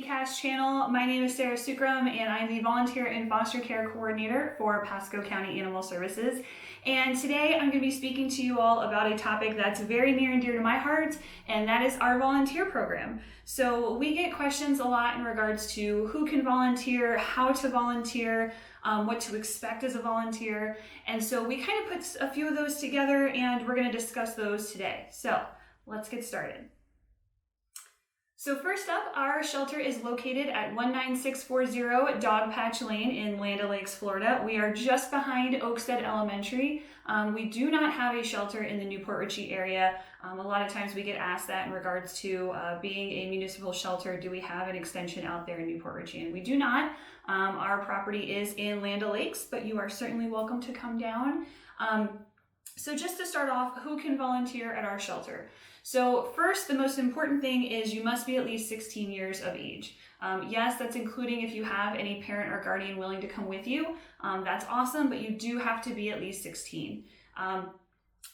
PCAS channel. My name is Sarah Sukram and I'm the Volunteer and Foster Care Coordinator for Pasco County Animal Services. And today I'm going to be speaking to you all about a topic that's very near and dear to my heart, and that is our volunteer program. So we get questions a lot in regards to who can volunteer, how to volunteer, what to expect as a volunteer. And so we kind of put a few of those together and we're going to discuss those today. So let's get started. So first up, our shelter is located at 19640 Dog Patch Lane in Land O'Lakes, Florida. We are just behind Oakstead Elementary. We do not have a shelter in the Newport Richey area. A lot of times we get asked that in regards to being a municipal shelter, do we have an extension out there in Newport Richey? And we do not. Our property is in Land O'Lakes, but you are certainly welcome to come down. So just to start off, who can volunteer at our shelter? So first, the most important thing is you must be at least 16 years of age. Yes, that's including if you have any parent or guardian willing to come with you. That's awesome, but you do have to be at least 16.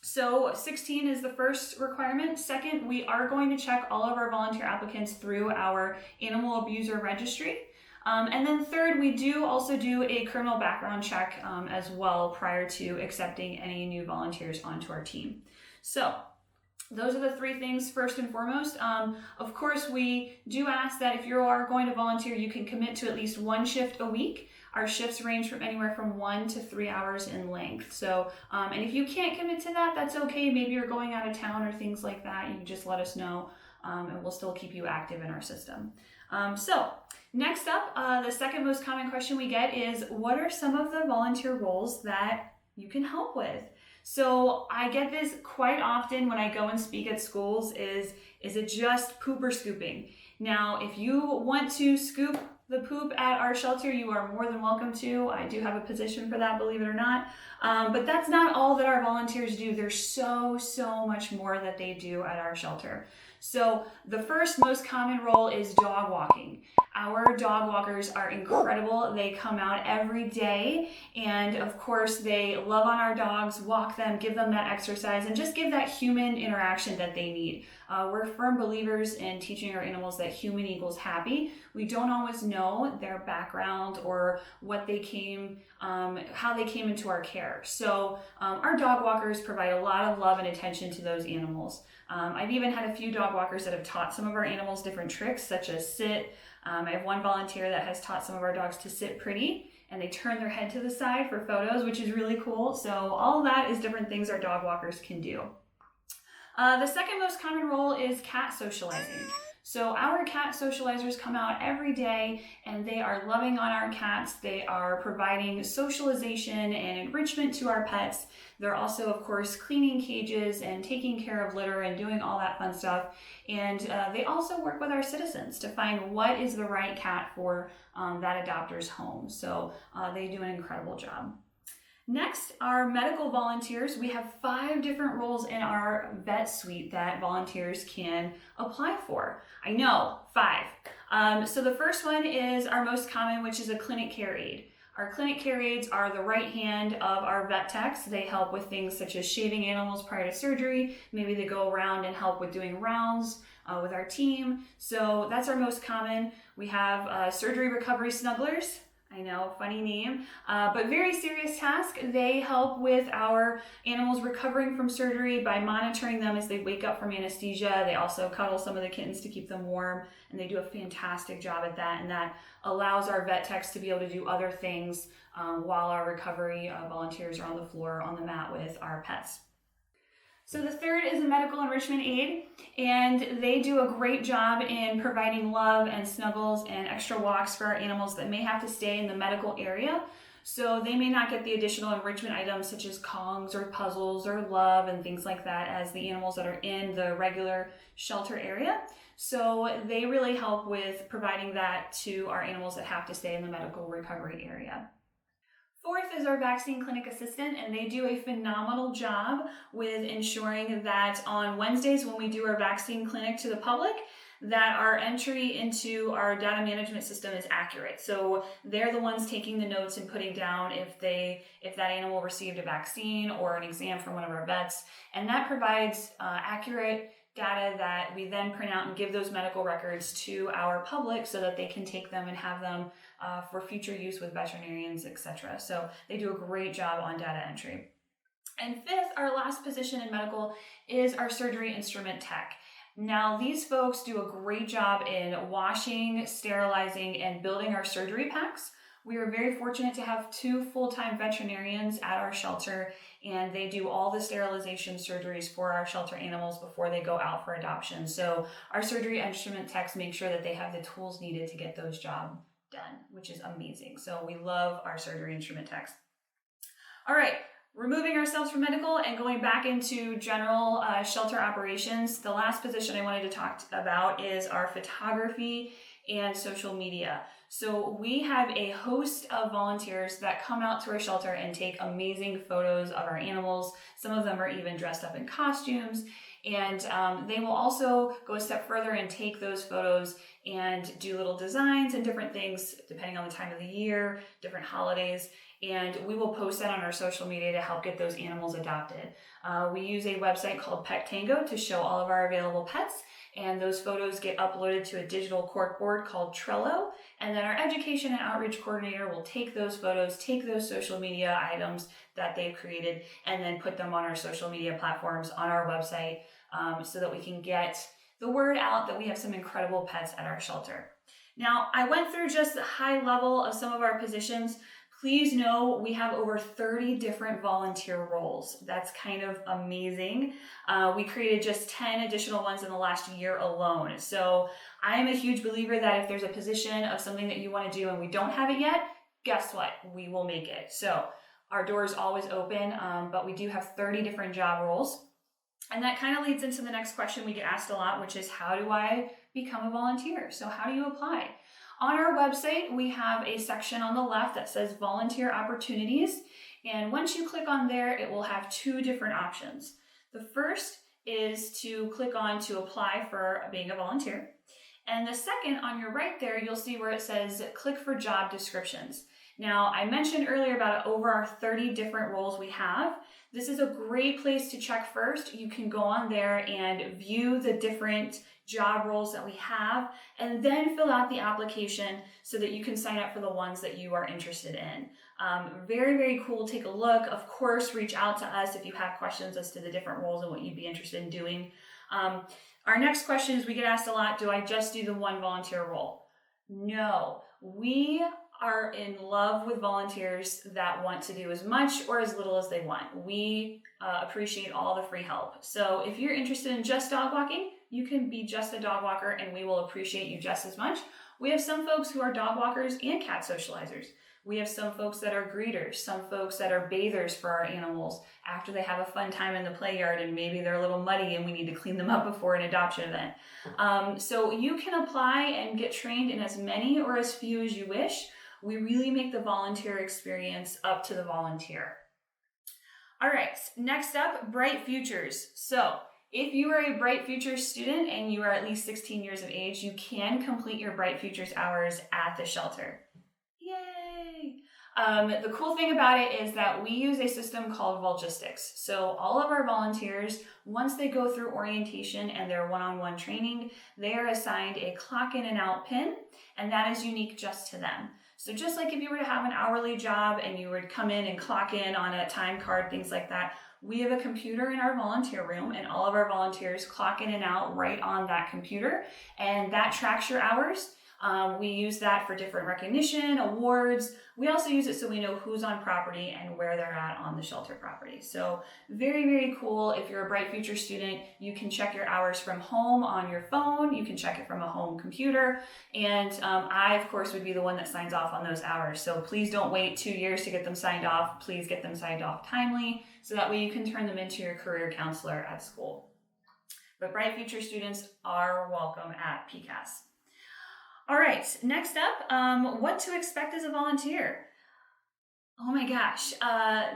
So 16 is the first requirement. Second, we are going to check all of our volunteer applicants through our animal abuser registry. And then third, we do also do a criminal background check as well prior to accepting any new volunteers onto our team. So those are the three things first and foremost. Of course, we do ask that if you are going to volunteer, you can commit to at least one shift a week. Our shifts range from anywhere from 1 to 3 hours in length. So, and if you can't commit to that, that's okay. Maybe you're going out of town or things like that. You can just let us know and we'll still keep you active in our system. So next up, the second most common question we get is, what are some of the volunteer roles that you can help with? So I get this quite often when I go and speak at schools is it just poop or scooping? Now, if you want to scoop the poop at our shelter, you are more than welcome to. I do have a position for that, believe it or not. But that's not all that our volunteers do. There's so much more that they do at our shelter. So the first most common role is dog walking. Our dog walkers are incredible. They come out every day and of course they love on our dogs, walk them, give them that exercise, and just give that human interaction that they need. We're firm believers in teaching our animals that human equals happy. We don't always know their background or what they came, how they came into our care. So our dog walkers provide a lot of love and attention to those animals. I've even had a few dog walkers that have taught some of our animals different tricks, such as sit. I have one volunteer that has taught some of our dogs to sit pretty, and they turn their head to the side for photos, which is really cool. So all of that is different things our dog walkers can do. The second most common role is cat socializing. So our cat socializers come out every day and they are loving on our cats. They are providing socialization and enrichment to our pets. They're also, of course, cleaning cages and taking care of litter and doing all that fun stuff. And they also work with our citizens to find what is the right cat for that adopter's home. So they do an incredible job. Next, our medical volunteers. We have 5 different roles in our vet suite that volunteers can apply for. I know, 5. So the first one is our most common, which is a clinic care aide. Our clinic care aides are the right hand of our vet techs. They help with things such as shaving animals prior to surgery. Maybe they go around and help with doing rounds with our team. So that's our most common. We have surgery recovery snugglers. I know, funny name, but very serious task. They help with our animals recovering from surgery by monitoring them as they wake up from anesthesia. They also cuddle some of the kittens to keep them warm, and they do a fantastic job at that, and that allows our vet techs to be able to do other things while our recovery volunteers are on the floor, on the mat with our pets. So the third is a medical enrichment aide, and they do a great job in providing love and snuggles and extra walks for our animals that may have to stay in the medical area. So they may not get the additional enrichment items such as Kongs or puzzles or love and things like that as the animals that are in the regular shelter area. So they really help with providing that to our animals that have to stay in the medical recovery area. Fourth is our vaccine clinic assistant, and they do a phenomenal job with ensuring that on Wednesdays when we do our vaccine clinic to the public, that our entry into our data management system is accurate. So they're the ones taking the notes and putting down if that animal received a vaccine or an exam from one of our vets, and that provides accurate data that we then print out and give those medical records to our public so that they can take them and have them for future use with veterinarians, etc. So they do a great job on data entry. And fifth, our last position in medical is our surgery instrument tech. Now, these folks do a great job in washing, sterilizing, and building our surgery packs. We are very fortunate to have 2 full-time veterinarians at our shelter, and they do all the sterilization surgeries for our shelter animals before they go out for adoption. So our surgery instrument techs make sure that they have the tools needed to get those jobs done, which is amazing. So we love our surgery instrument techs. All right, removing ourselves from medical and going back into general shelter operations, the last position I wanted to talk about is our photography and social media. So we have a host of volunteers that come out to our shelter and take amazing photos of our animals. Some of them are even dressed up in costumes, and they will also go a step further and take those photos and do little designs and different things depending on the time of the year, different holidays, and we will post that on our social media to help get those animals adopted. We use a website called Pet Tango to show all of our available pets, and those photos get uploaded to a digital corkboard called Trello, and then our education and outreach coordinator will take those photos, take those social media items that they've created, and then put them on our social media platforms on our website so that we can get the word out that we have some incredible pets at our shelter. Now, I went through just the high level of some of our positions. Please know we have over 30 different volunteer roles. That's kind of amazing. We created just 10 additional ones in the last year alone. So I am a huge believer that if there's a position of something that you want to do and we don't have it yet, guess what? We will make it. So our door is always open, but we do have 30 different job roles. And that kind of leads into the next question we get asked a lot, which is how do I become a volunteer? So how do you apply? On our website, we have a section on the left that says volunteer opportunities. And once you click on there, it will have 2 different options. The first is to click on to apply for being a volunteer. And the second on your right there, you'll see where it says click for job descriptions. Now, I mentioned earlier about over our 30 different roles we have. This is a great place to check first. You can go on there and view the different job roles that we have, and then fill out the application so that you can sign up for the ones that you are interested in. Very, very cool. Take a look. Of course, reach out to us if you have questions as to the different roles and what you'd be interested in doing. Our next question is, we get asked a lot, do I just do the one volunteer role? No, we are in love with volunteers that want to do as much or as little as they want. We appreciate all the free help. So if you're interested in just dog walking, you can be just a dog walker and we will appreciate you just as much. We have some folks who are dog walkers and cat socializers. We have some folks that are greeters, some folks that are bathers for our animals after they have a fun time in the play yard and maybe they're a little muddy and we need to clean them up before an adoption event. So you can apply and get trained in as many or as few as you wish. We really make the volunteer experience up to the volunteer. All right, next up, Bright Futures. So if you are a Bright Futures student and you are at least 16 years of age, you can complete your Bright Futures hours at the shelter. Yay! The cool thing about it is that we use a system called Volgistics. So all of our volunteers, once they go through orientation and their one-on-one training, they are assigned a clock in and out pin, and that is unique just to them. So just like if you were to have an hourly job and you would come in and clock in on a time card, things like that, we have a computer in our volunteer room and all of our volunteers clock in and out right on that computer, and that tracks your hours. We use that for different recognition, awards. We also use it so we know who's on property and where they're at on the shelter property. So very, very cool. If you're a Bright Future student, you can check your hours from home on your phone. You can check it from a home computer. And I, of course, would be the one that signs off on those hours. So please don't wait 2 years to get them signed off. Please get them signed off timely so that way you can turn them into your career counselor at school. But Bright Future students are welcome at PCAS. All right, next up, what to expect as a volunteer? Oh my gosh,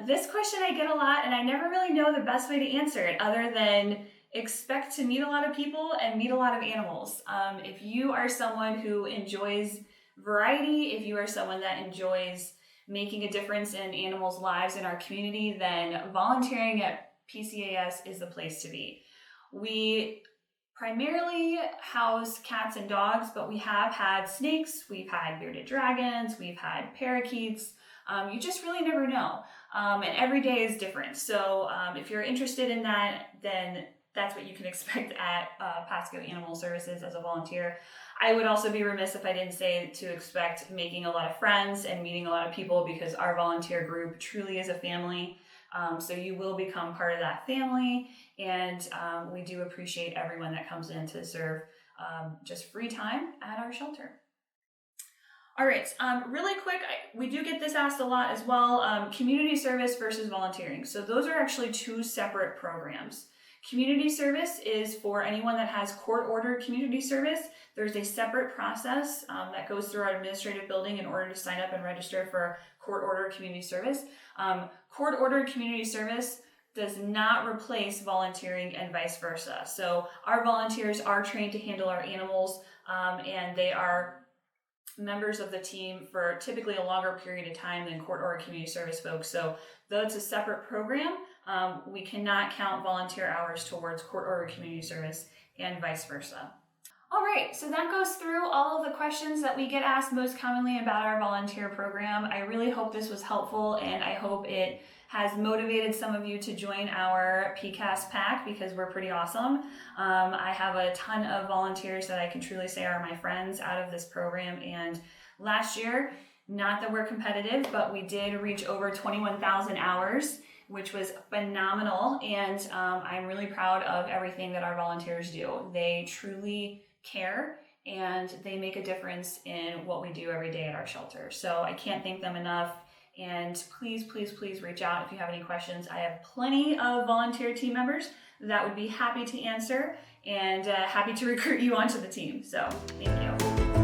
this question I get a lot and I never really know the best way to answer it other than expect to meet a lot of people and meet a lot of animals. If you are someone who enjoys variety, if you are someone that enjoys making a difference in animals' lives in our community, then volunteering at PCAS is the place to be. We primarily house cats and dogs, but we have had snakes, we've had bearded dragons, we've had parakeets. You just really never know. And every day is different. So if you're interested in that, then that's what you can expect at Pasco Animal Services as a volunteer. I would also be remiss if I didn't say to expect making a lot of friends and meeting a lot of people, because our volunteer group truly is a family. So you will become part of that family, and we do appreciate everyone that comes in to serve just free time at our shelter. All right, really quick, we do get this asked a lot as well, community service versus volunteering. So those are actually two separate programs. Community service is for anyone that has court-ordered community service. There's a separate process that goes through our administrative building in order to sign up and register for court-ordered community service. Court-ordered community service does not replace volunteering and vice versa. So our volunteers are trained to handle our animals, and they are members of the team for typically a longer period of time than court-ordered community service folks. So though it's a separate program, we cannot count volunteer hours towards court-ordered community service and vice versa. All right, so that goes through all of the questions that we get asked most commonly about our volunteer program. I really hope this was helpful, and I hope it has motivated some of you to join our PCAS pack, because we're pretty awesome. I have a ton of volunteers that I can truly say are my friends out of this program, and last year, not that we're competitive, but we did reach over 21,000 hours, which was phenomenal, and I'm really proud of everything that our volunteers do. They truly care, and they make a difference in what we do every day at our shelter. So I can't thank them enough, and please, please, please reach out if you have any questions. I have plenty of volunteer team members that would be happy to answer, and happy to recruit you onto the team. So thank you.